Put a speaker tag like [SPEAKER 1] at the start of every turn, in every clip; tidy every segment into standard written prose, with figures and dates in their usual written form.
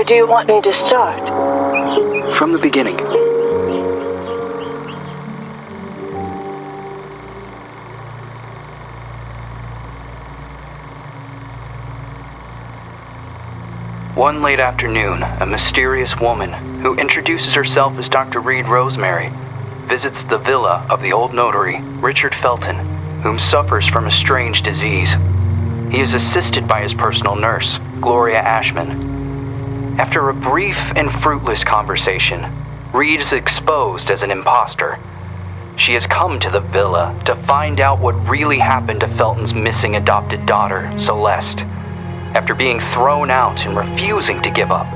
[SPEAKER 1] Where do you want me to start?
[SPEAKER 2] From the beginning. One late afternoon, a mysterious woman, who introduces herself as Dr. Reed Rosemary, visits the villa of the old notary, Richard Felton, whom suffers from a strange disease. He is assisted by his personal nurse, Gloria Ashman. After a brief and fruitless conversation, Reed is exposed as an imposter. She has come to the villa to find out what really happened to Felton's missing adopted daughter, Celeste. After being thrown out and refusing to give up,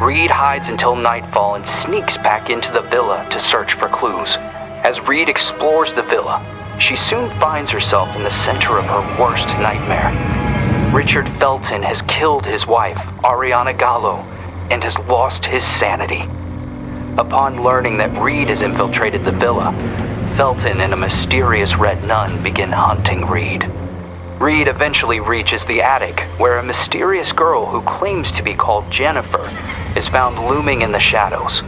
[SPEAKER 2] Reed hides until nightfall and sneaks back into the villa to search for clues. As Reed explores the villa, she soon finds herself in the center of her worst nightmare. Richard Felton has killed his wife, Ariana Gallo, and has lost his sanity. Upon learning that Reed has infiltrated the villa, Felton and a mysterious red nun begin hunting Reed. Reed eventually reaches the attic, where a mysterious girl who claims to be called Jennifer is found looming in the shadows.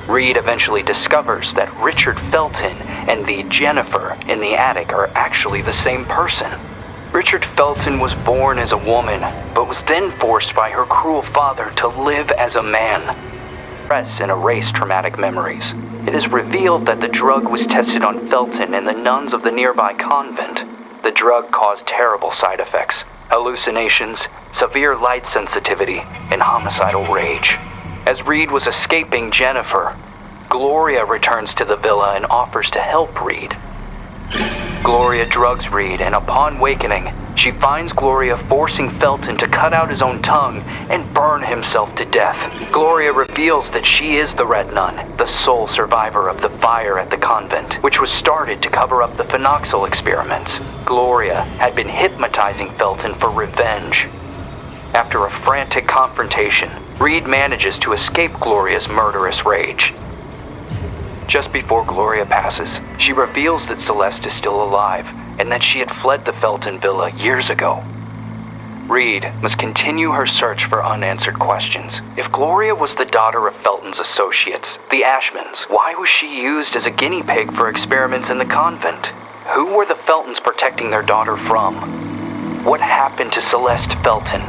[SPEAKER 2] Reed eventually discovers that Richard Felton and the Jennifer in the attic are actually the same person. Richard Felton was born as a woman, but was then forced by her cruel father to live as a man. Press and erase traumatic memories. It is revealed that the drug was tested on Felton and the nuns of the nearby convent. The drug caused terrible side effects, hallucinations, severe light sensitivity, and homicidal rage. As Reed was escaping Jennifer, Gloria returns to the villa and offers to help Reed. Gloria drugs Reed, and upon awakening, she finds Gloria forcing Felton to cut out his own tongue and burn himself to death. Gloria reveals that she is the Red Nun, the sole survivor of the fire at the convent, which was started to cover up the phenoxyl experiments. Gloria had been hypnotizing Felton for revenge. After a frantic confrontation, Reed manages to escape Gloria's murderous rage. Just before Gloria passes, she reveals that Celeste is still alive and that she had fled the Felton villa years ago. Reed must continue her search for unanswered questions. If Gloria was the daughter of Felton's associates, the Ashmans, why was she used as a guinea pig for experiments in the convent? Who were the Feltons protecting their daughter from? What happened to Celeste Felton?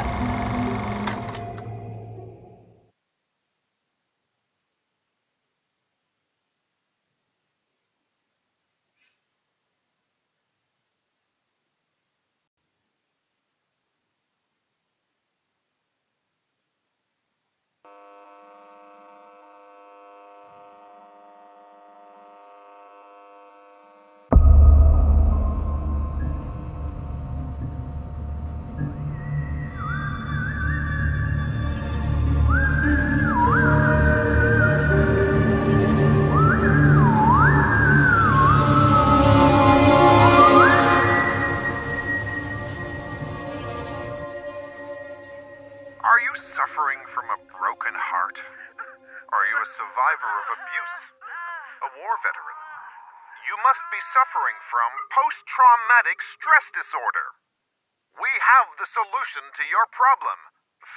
[SPEAKER 3] Suffering from post-traumatic stress disorder. We have the solution to your problem.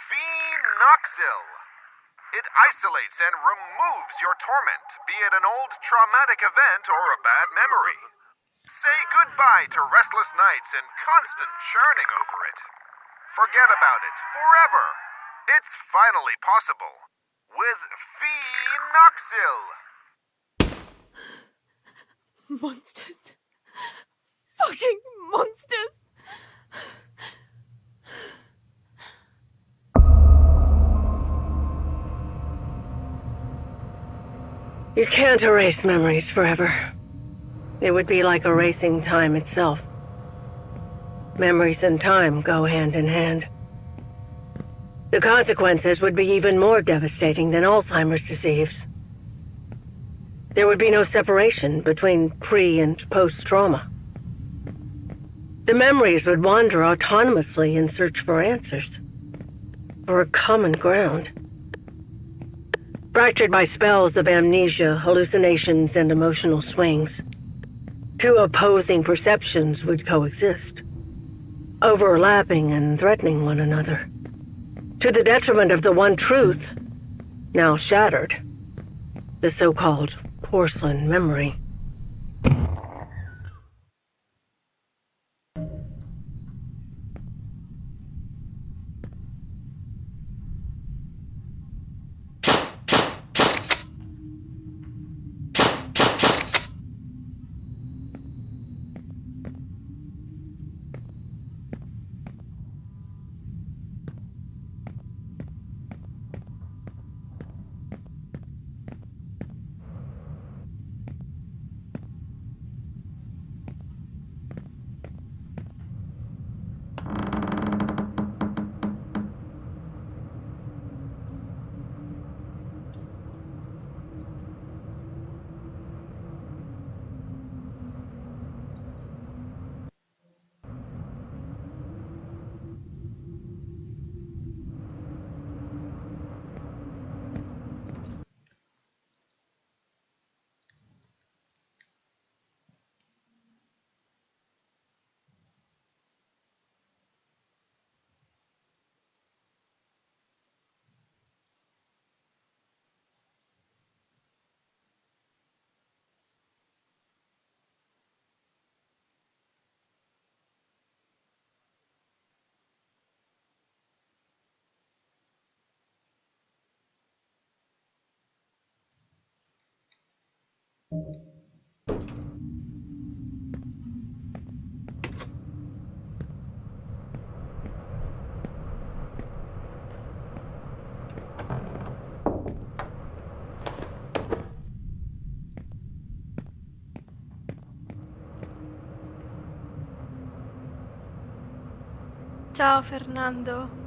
[SPEAKER 3] Phenoxyl. It isolates and removes your torment, be it an old traumatic event or a bad memory. Say goodbye to restless nights and constant churning over it. Forget about it forever. It's finally possible with Phenoxyl.
[SPEAKER 4] Monsters. Fucking monsters.
[SPEAKER 1] You can't erase memories forever. It would be like erasing time itself. Memories and time go hand in hand. The consequences would be even more devastating than Alzheimer's disease. There would be no separation between pre- and post-trauma. The memories would wander autonomously in search for answers, for a common ground. Fractured by spells of amnesia, hallucinations, and emotional swings, two opposing perceptions would coexist, overlapping and threatening one another. To the detriment of the one truth, now shattered. The so-called porcelain memory.
[SPEAKER 5] Ciao Fernando.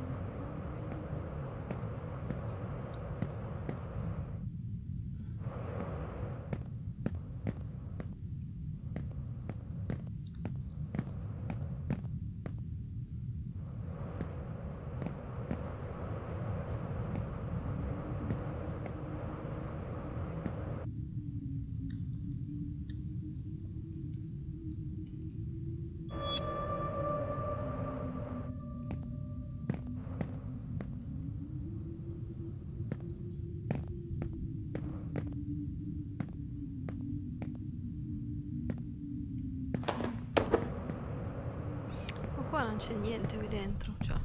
[SPEAKER 5] Ma qua non c'è niente qui dentro, cioè.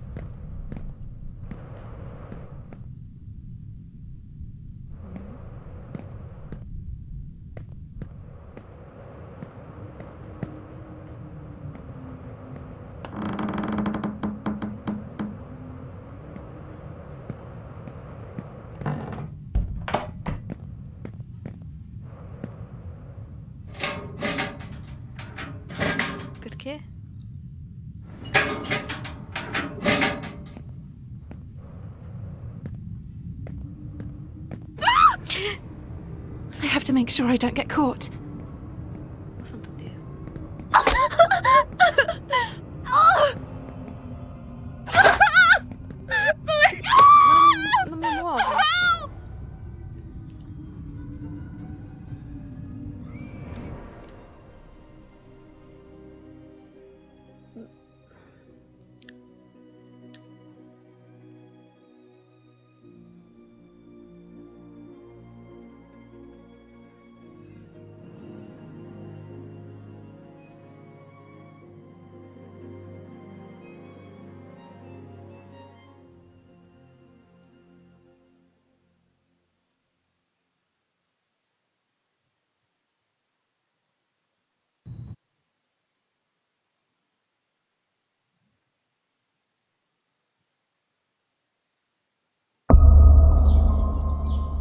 [SPEAKER 5] Perché?
[SPEAKER 4] I have to make sure I don't get caught.
[SPEAKER 5] Santo Dio. Non mi muovo.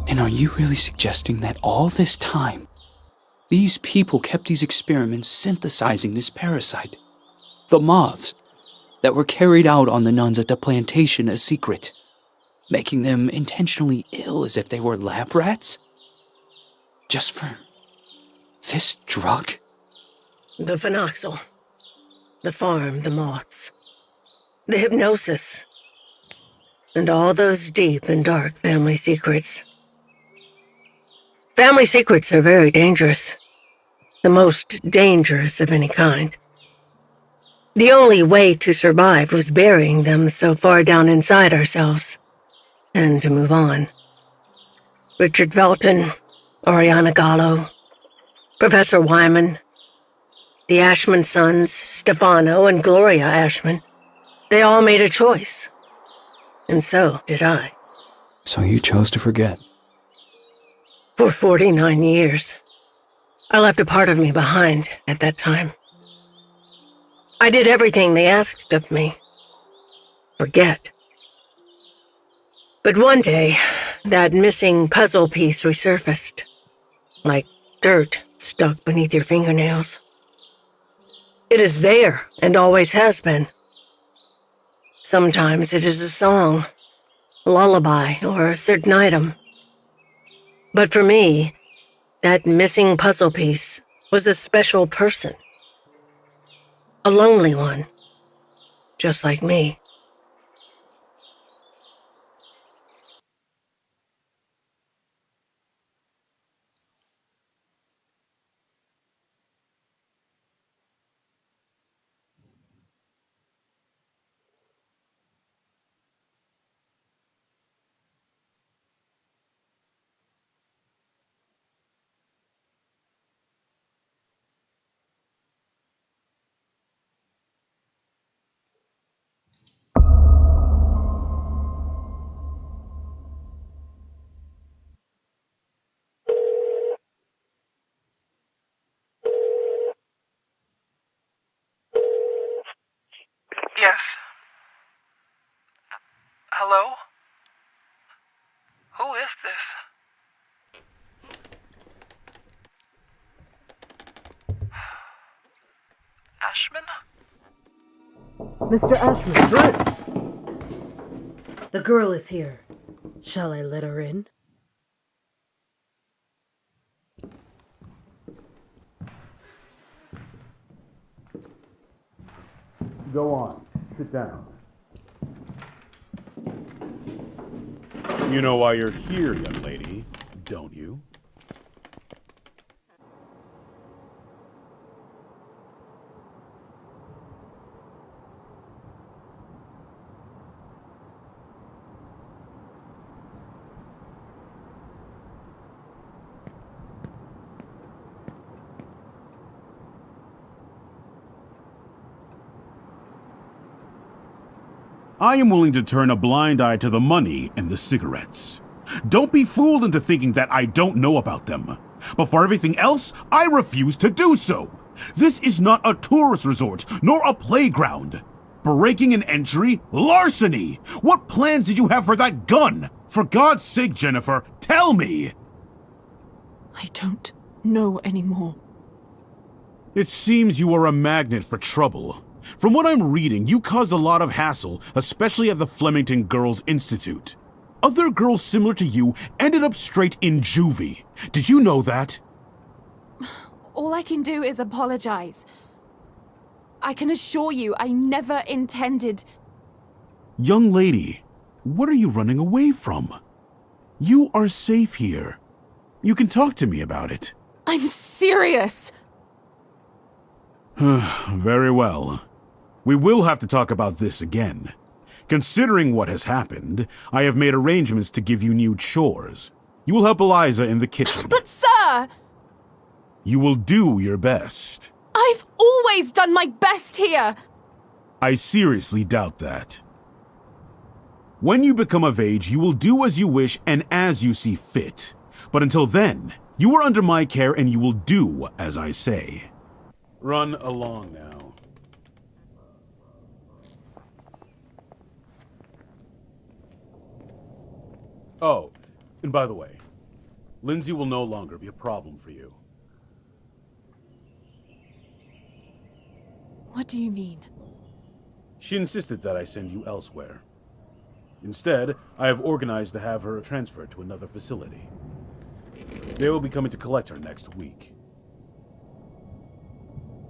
[SPEAKER 6] And are you really suggesting that all this time, these people kept these experiments synthesizing this parasite, the moths, that were carried out on the nuns at the plantation a secret, making them intentionally ill as if they were lab rats? Just for this drug?
[SPEAKER 1] The phenoxyl. The farm, the moths. The hypnosis. And all those deep and dark family secrets. Family secrets are very dangerous. The most dangerous of any kind. The only way to survive was burying them so far down inside ourselves. and to move on. Richard Felton, Oriana Gallo, Professor Wyman, the Ashman sons, Stefano and Gloria Ashman, they all made a choice. And so did I.
[SPEAKER 6] So you chose to forget.
[SPEAKER 1] For 49 years. I left a part of me behind at that time. I did everything they asked of me. Forget. But one day, that missing puzzle piece resurfaced, like dirt stuck beneath your fingernails. It is there, and always has been. Sometimes it is a song, a lullaby, or a certain item. But for me, that missing puzzle piece was a special person. A lonely one, just like me.
[SPEAKER 7] Yes. Hello? Who is this? Ashman?
[SPEAKER 8] Mr. Ashman. The girl is here. Shall I let her in?
[SPEAKER 9] Go on. Sit down. You know why you're here, young lady, don't you? I am willing to turn a blind eye to the money and the cigarettes. Don't be fooled into thinking that I don't know about them. But for everything else, I refuse to do so. This is not a tourist resort, nor a playground. Breaking an entry? Larceny! What plans did you have for that gun? For God's sake, Jennifer, tell me!
[SPEAKER 4] I don't know anymore.
[SPEAKER 9] It seems you are a magnet for trouble. From what I'm reading, you caused a lot of hassle, especially at the Flemmington Girls Institute. Other girls similar to you ended up straight in juvie. Did you know that?
[SPEAKER 4] All I can do is apologize. I can assure you I never intended...
[SPEAKER 9] Young lady, what are you running away from? You are safe here. You can talk to me about it.
[SPEAKER 4] I'm serious!
[SPEAKER 9] Very well. We will have to talk about this again. Considering what has happened, I have made arrangements to give you new chores. You will help Eliza in the kitchen.
[SPEAKER 4] But sir!
[SPEAKER 9] You will do your best.
[SPEAKER 4] I've always done my best here!
[SPEAKER 9] I seriously doubt that. When you become of age, you will do as you wish and as you see fit. But until then, you are under my care and you will do as I say. Run along now. Oh, and by the way, Lindsay will no longer be a problem for you.
[SPEAKER 4] What do you mean?
[SPEAKER 9] She insisted that I send you elsewhere. Instead, I have organized to have her transferred to another facility. They will be coming to collect her next week.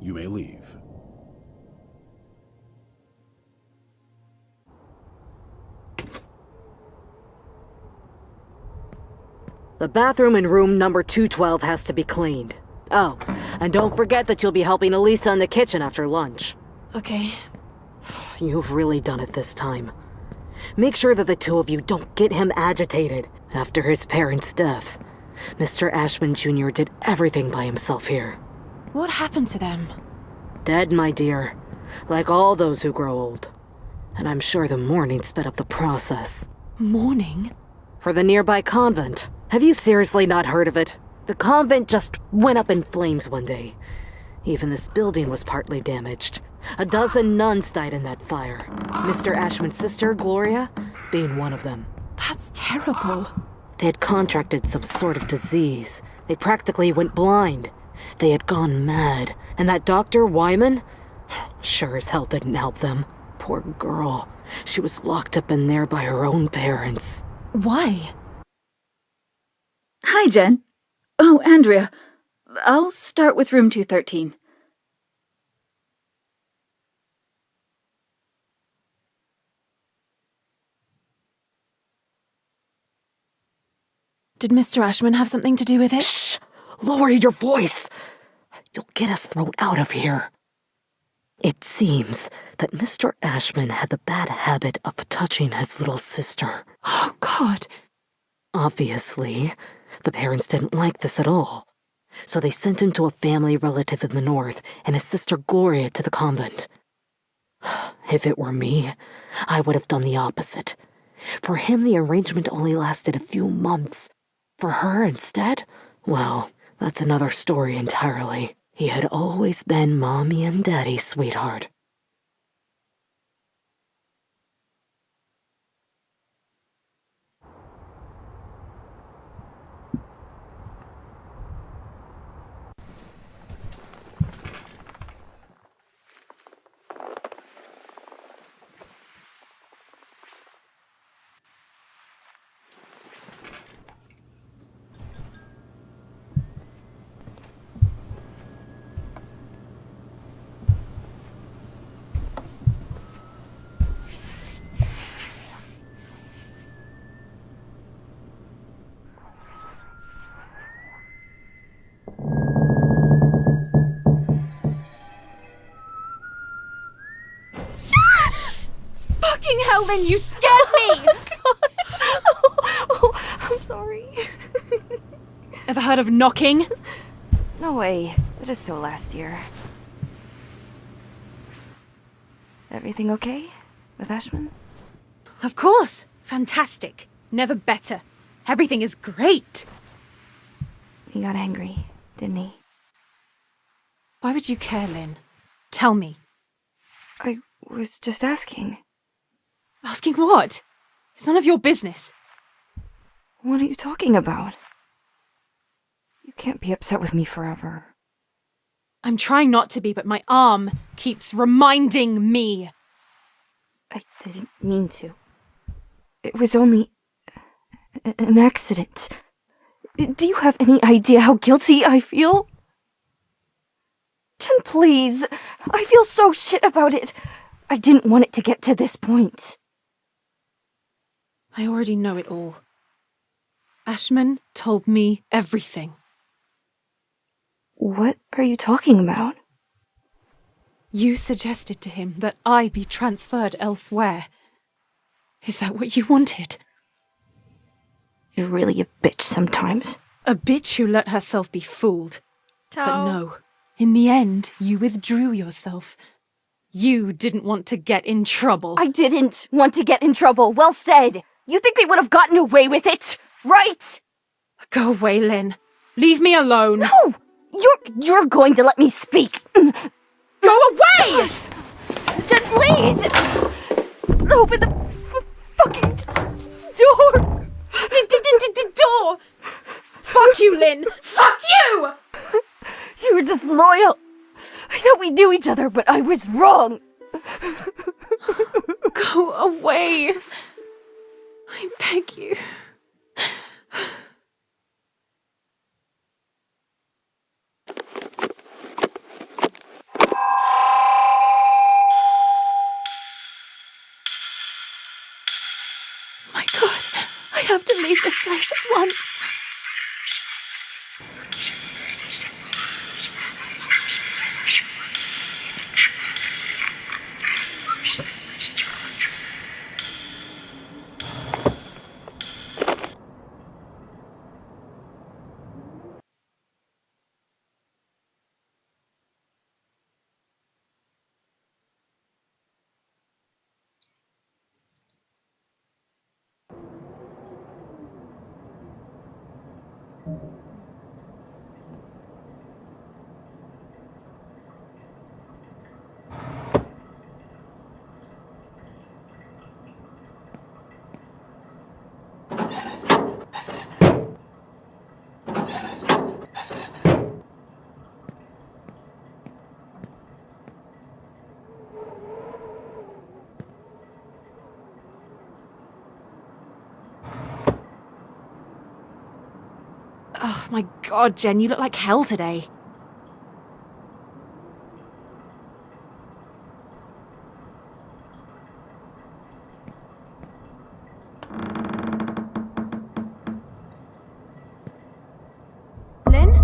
[SPEAKER 9] You may leave.
[SPEAKER 8] The bathroom in room number 212 has to be cleaned. Oh, and don't forget that you'll be helping Elisa in the kitchen after lunch.
[SPEAKER 4] Okay.
[SPEAKER 8] You've really done it this time. Make sure that the two of you don't get him agitated after his parents' death. Mr. Ashman Jr. did everything by himself here.
[SPEAKER 4] What happened to them?
[SPEAKER 8] Dead, my dear. Like all those who grow old. And I'm sure the mourning sped up the process.
[SPEAKER 4] Mourning?
[SPEAKER 8] For the nearby convent. Have you seriously not heard of it? The convent just went up in flames one day. Even this building was partly damaged. A dozen nuns died in that fire. Mr. Ashman's sister, Gloria, being one of them.
[SPEAKER 4] That's terrible.
[SPEAKER 8] They had contracted some sort of disease. They practically went blind. They had gone mad. And that Dr. Wyman? Sure as hell didn't help them. Poor girl. She was locked up in there by her own parents.
[SPEAKER 4] Why?
[SPEAKER 10] Hi, Jen. Oh, Andrea. I'll start with room 213.
[SPEAKER 4] Did Mr. Ashman have something to do with it?
[SPEAKER 8] Shh! Lower your voice! You'll get us thrown out of here. It seems that Mr. Ashman had the bad habit of touching his little sister.
[SPEAKER 4] Oh, God.
[SPEAKER 8] Obviously, the parents didn't like this at all. So they sent him to a family relative in the north and his sister Gloria to the convent. If it were me, I would have done the opposite. For him, the arrangement only lasted a few months. For her, instead, well, that's another story entirely. He had always been Mommy and Daddy's sweetheart.
[SPEAKER 4] Fucking hell, Lynn, you scared me!
[SPEAKER 5] I'm sorry.
[SPEAKER 4] Ever heard of knocking?
[SPEAKER 11] No way. It is so last year. Everything okay with Ashman?
[SPEAKER 4] Of course. Fantastic. Never better. Everything is great.
[SPEAKER 11] He got angry, didn't he?
[SPEAKER 4] Why would you care, Lynn? Tell me.
[SPEAKER 11] I was just asking.
[SPEAKER 4] Asking what? It's none of your business.
[SPEAKER 11] What are you talking about? You can't be upset with me forever.
[SPEAKER 4] I'm trying not to be, but my arm keeps reminding me.
[SPEAKER 11] I didn't mean to. It was only an accident. Do you have any idea how guilty I feel? Jen, please. I feel so shit about it. I didn't want it to get to this point.
[SPEAKER 4] I already know it all. Ashman told me everything.
[SPEAKER 11] What are you talking about?
[SPEAKER 4] You suggested to him that I be transferred elsewhere. Is that what you wanted?
[SPEAKER 11] You're really a bitch sometimes.
[SPEAKER 4] A bitch who let herself be fooled.
[SPEAKER 5] Ciao.
[SPEAKER 4] But no, in the end, you withdrew yourself. You didn't want to get in trouble.
[SPEAKER 11] I didn't want to get in trouble. Well said. You think we would have gotten away with it, right?
[SPEAKER 4] Go away, Lynn. Leave me alone.
[SPEAKER 11] No! You're going to let me speak.
[SPEAKER 4] Go away!
[SPEAKER 11] Jen, please! Open the fucking door!
[SPEAKER 4] The door! Fuck you, Lynn! Fuck you!
[SPEAKER 11] You were disloyal. I thought we knew each other, but I was wrong.
[SPEAKER 4] Go away. I beg you. My God, I have to leave this place at once. Oh my god, Jen, you look like hell today. Lynn?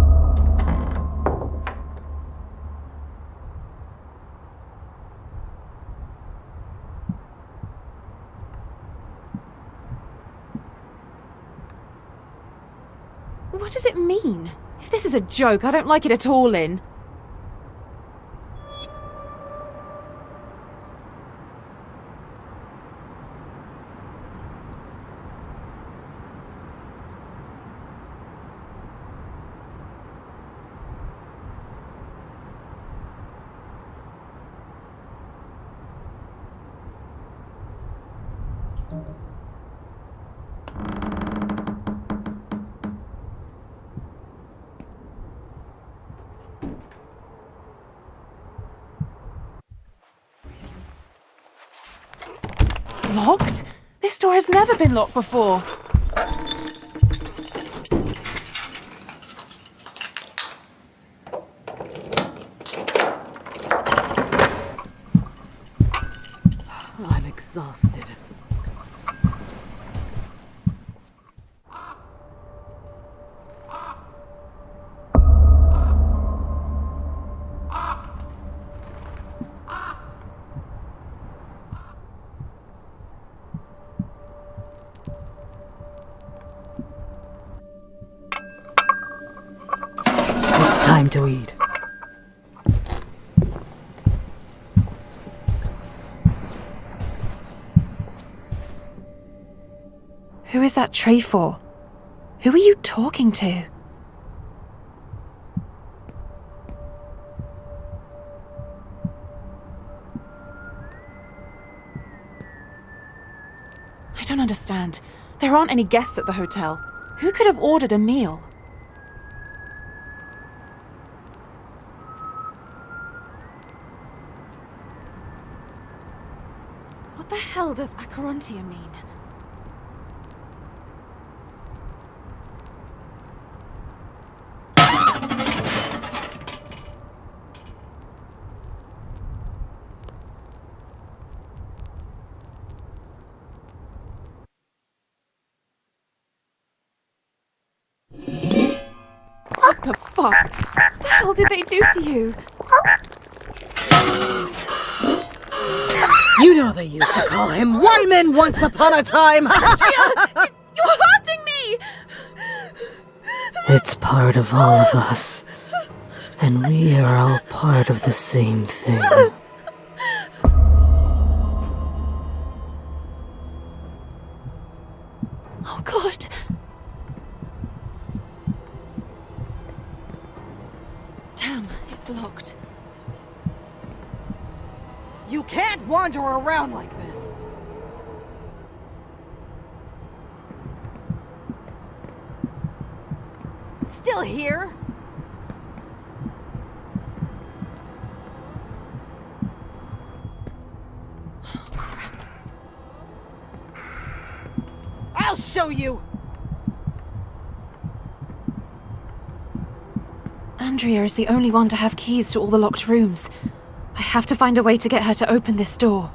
[SPEAKER 4] What does it mean? If this is a joke, I don't like it at all, Lynn. Locked? This door has never been locked before.
[SPEAKER 8] I'm exhausted. It's time to eat.
[SPEAKER 4] Who is that tray for? Who are you talking to? I don't understand. There aren't any guests at the hotel. Who could have ordered a meal? What the hell does acherontia mean? What the fuck? What the hell did they do to you?
[SPEAKER 8] You know they used to call him Wyman once upon a time!
[SPEAKER 4] You're hurting me!
[SPEAKER 8] It's part of all of us. And we are all part of the same thing.
[SPEAKER 4] Oh god. Damn, it's locked.
[SPEAKER 8] You can't wander around like this! Still here?
[SPEAKER 4] Oh, crap.
[SPEAKER 8] I'll show you!
[SPEAKER 4] Andrea is the only one to have keys to all the locked rooms. I have to find a way to get her to open this door.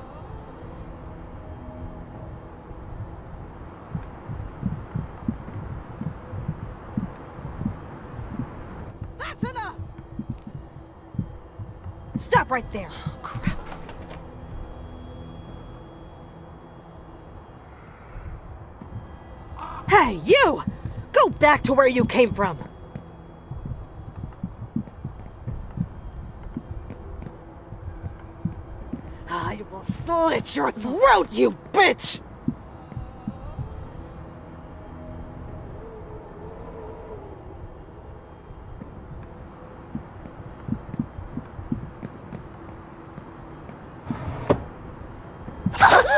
[SPEAKER 8] That's enough! Stop right there!
[SPEAKER 4] Oh, crap.
[SPEAKER 8] Hey, you! Go back to where you came from! I will slit your throat, you bitch!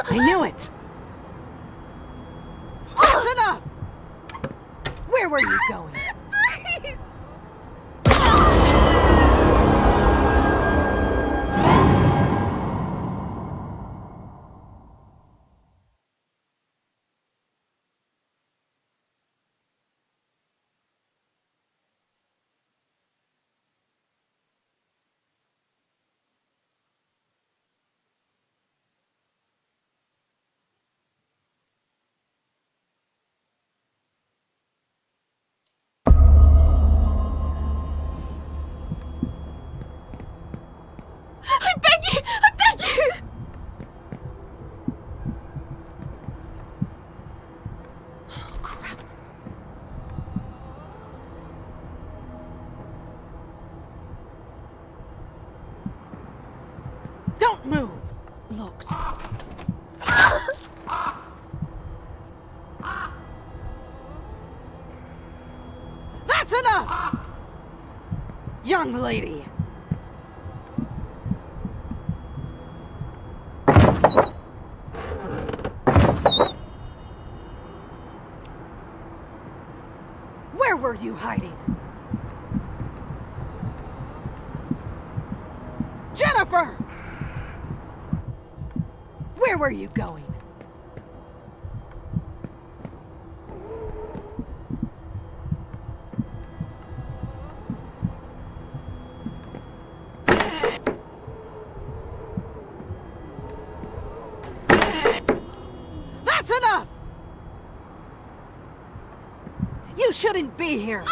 [SPEAKER 12] I knew it! That's enough! Where were you going?
[SPEAKER 4] Please! I beg you! I beg you! Oh, crap.
[SPEAKER 12] Don't move!
[SPEAKER 4] Locked.
[SPEAKER 12] That's enough! Young lady! Where were you hiding? Jennifer! Where were you going? That's enough! You shouldn't be here.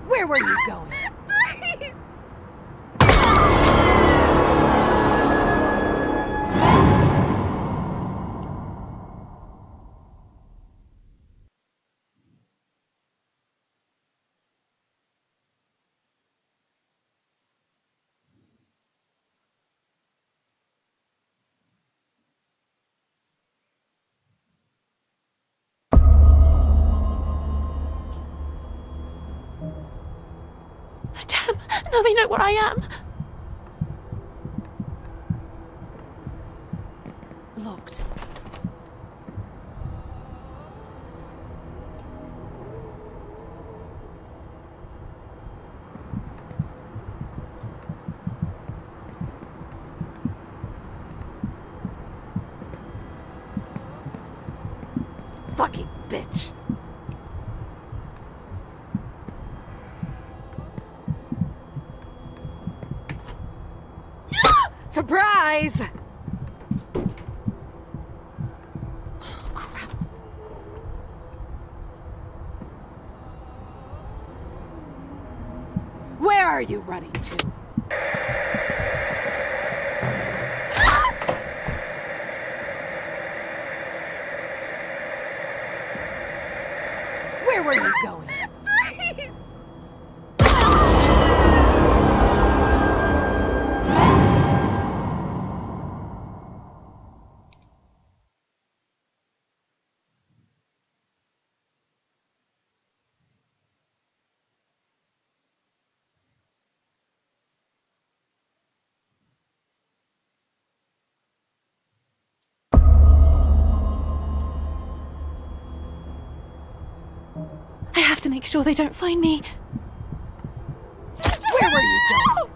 [SPEAKER 12] Where were you going?
[SPEAKER 4] Please! Damn, now they know where I am. Locked.
[SPEAKER 12] Fucking bitch. Surprise!
[SPEAKER 4] Oh, crap.
[SPEAKER 12] Where are you running to? Where were you going?
[SPEAKER 4] Please! I have to make sure they don't find me.
[SPEAKER 12] Where were you going?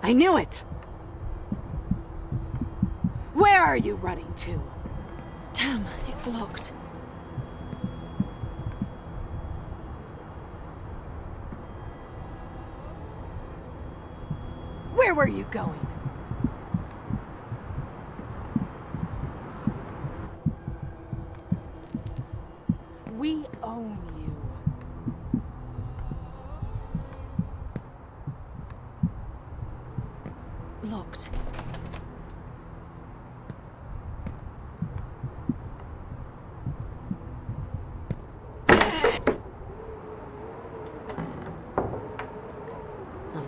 [SPEAKER 12] I knew it! Where are you running to?
[SPEAKER 4] Damn, it's locked.
[SPEAKER 12] Where were you going? We own you.
[SPEAKER 4] Locked.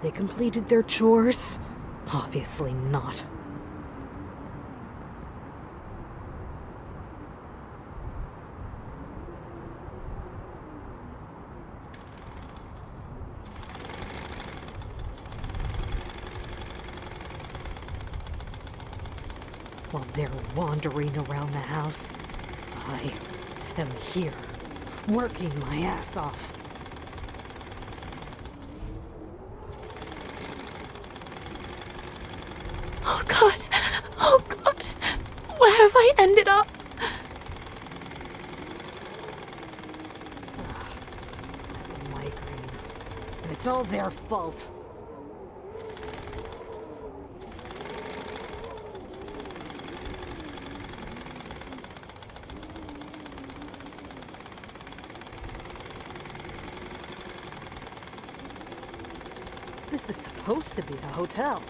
[SPEAKER 8] they completed their chores? Obviously not. While they're wandering around the house, I am here, working my ass off.
[SPEAKER 4] Oh God! Oh God! Where have I ended up?
[SPEAKER 8] I have a migraine, and it's all their fault. This is supposed to be a hotel.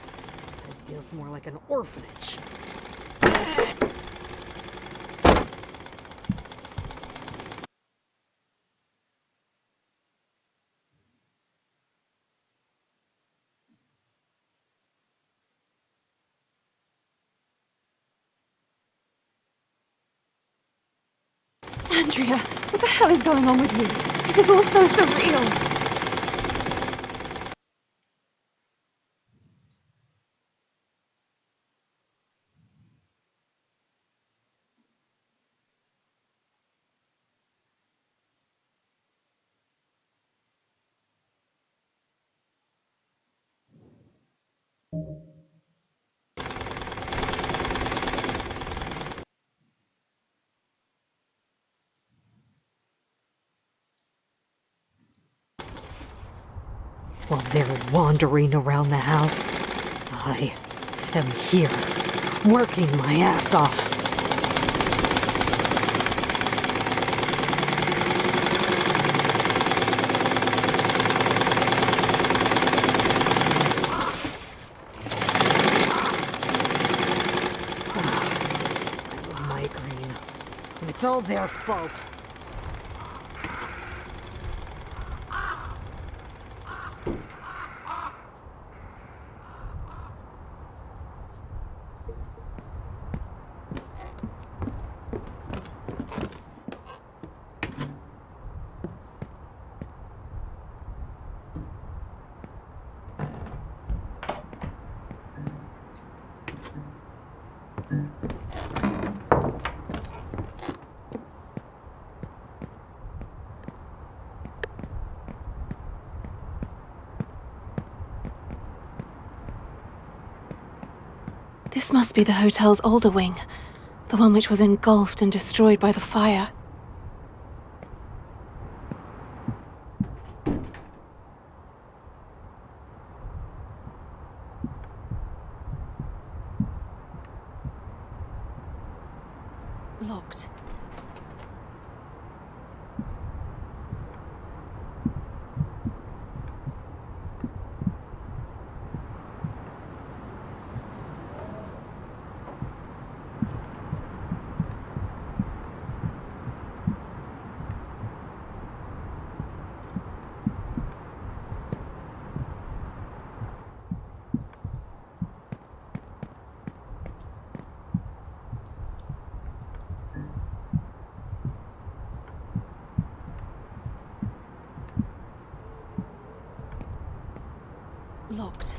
[SPEAKER 8] It feels more like an orphanage.
[SPEAKER 4] Andrea, what the hell is going on with you? This is all so surreal.
[SPEAKER 8] While they're wandering around the house, I am here, working my ass off. I have a migraine, and it's all their fault.
[SPEAKER 4] This must be the hotel's older wing, the one which was engulfed and destroyed by the fire. Locked. Locked.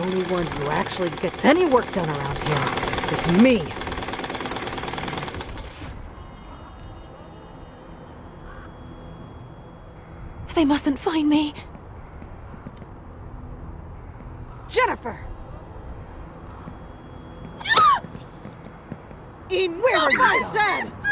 [SPEAKER 8] only one who actually gets any work done around here is me.
[SPEAKER 4] They mustn't find me.
[SPEAKER 12] Jennifer! Where were you? I said,